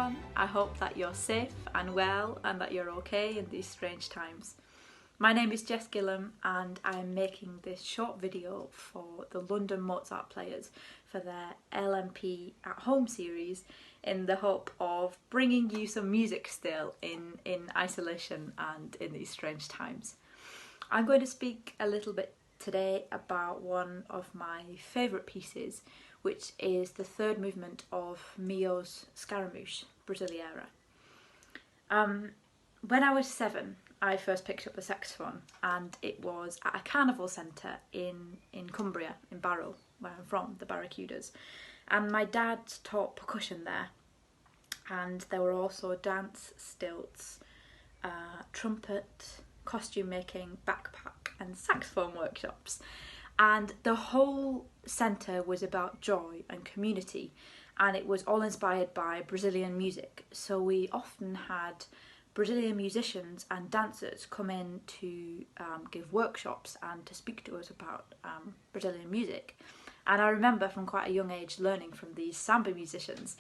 everyone. I hope that you're safe and well and that you're okay in these strange times. My name is Jess Gillam and I am making this short video for the London Mozart players for their LMP at Home series in the hope of bringing you some music still in isolation and in these strange times. I'm going to speak a little bit today about one of my favourite pieces, which is the third movement of Milhaud's Scaramouche, Brazileira. When I was 7, I first picked up the saxophone, and it was at a carnival centre in Cumbria, in Barrow, where I'm from, the Barracudas. And my dad taught percussion there, and there were also dance, stilts, trumpet, costume making, backpack and saxophone workshops. And the whole centre was about joy and community, and it was all inspired by Brazilian music. So we often had Brazilian musicians and dancers come in to give workshops and to speak to us about Brazilian music. And I remember from quite a young age learning from these Samba musicians.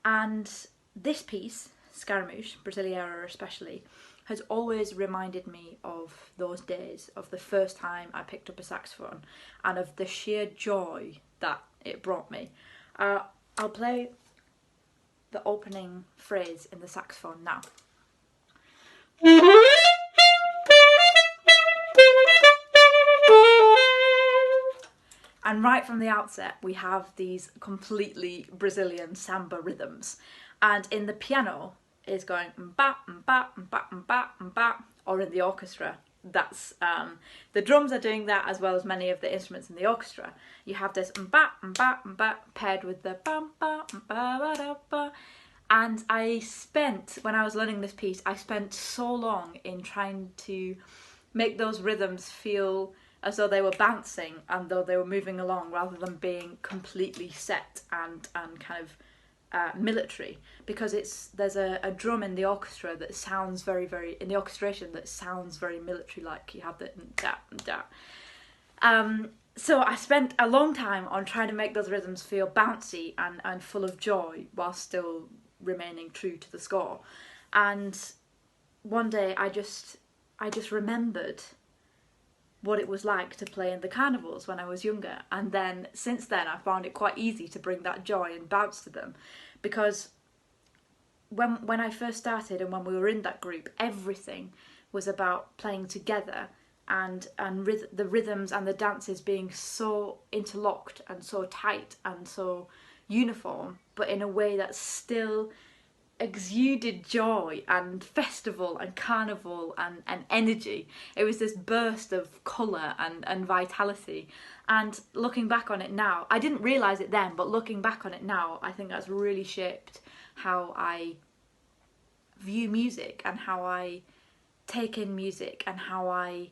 And this piece, Scaramouche, Brazileira especially, has always reminded me of those days, of the first time I picked up a saxophone and of the sheer joy that it brought me. I'll play the opening phrase in the saxophone now. And right from the outset we have these completely Brazilian samba rhythms, and in the piano is going mba mba mba mba mba, or in the orchestra that's the drums are doing that, as well as many of the instruments in the orchestra. You have this mba mba mba paired with the bam ba mba ba da ba. And when I was learning this piece, I spent so long in trying to make those rhythms feel as though they were bouncing and though they were moving along, rather than being completely set and kind of military, because there's a drum in the orchestra that sounds very in the orchestration that sounds very military like. You have the da da. So I spent a long time on trying to make those rhythms feel bouncy and full of joy while still remaining true to the score. And one day I just remembered what it was like to play in the carnivals when I was younger, and then since then I found it quite easy to bring that joy and bounce to them, because when I first started and when we were in that group, everything was about playing together and the rhythms and the dances being so interlocked and so tight and so uniform, but in a way that still exuded joy and festival and carnival and energy. It was this burst of colour and vitality. And looking back on it now, I didn't realise it then, but looking back on it now, I think that's really shaped how I view music and how I take in music and how I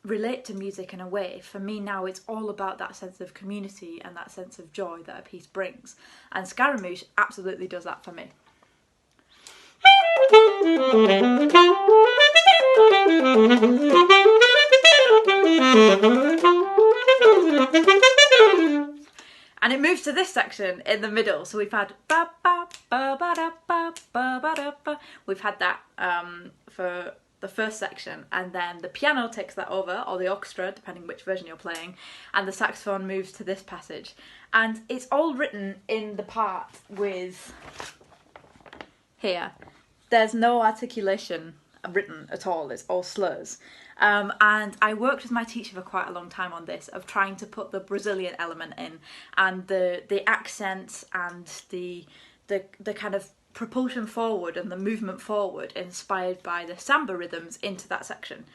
relate to music in a way. For me now, it's all about that sense of community and that sense of joy that a piece brings. And Scaramouche absolutely does that for me. And it moves to this section in the middle. So we've had ba ba ba ba da ba ba ba da ba. We've had that for the first section, and then the piano takes that over, or the orchestra, depending which version you're playing, and the saxophone moves to this passage. And it's all written in the part with here. There's no articulation written at all, it's all slurs. And I worked with my teacher for quite a long time on this, of trying to put the Brazilian element in, and the accents and the kind of propulsion forward and the movement forward inspired by the samba rhythms into that section.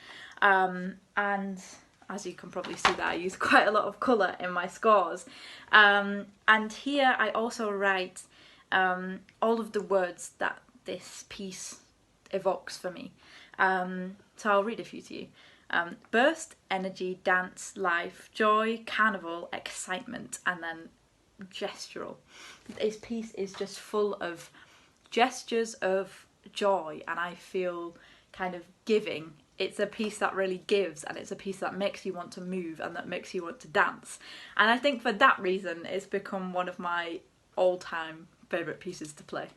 And as you can probably see, that I use quite a lot of colour in my scores. And here I also write all of the words that this piece evokes for me. So I'll read a few to you. Burst, energy, dance, life, joy, carnival, excitement, and then gestural. This piece is just full of gestures of joy, and I feel kind of giving. It's a piece that really gives, and it's a piece that makes you want to move and that makes you want to dance. And I think for that reason it's become one of my all-time favourite pieces to play.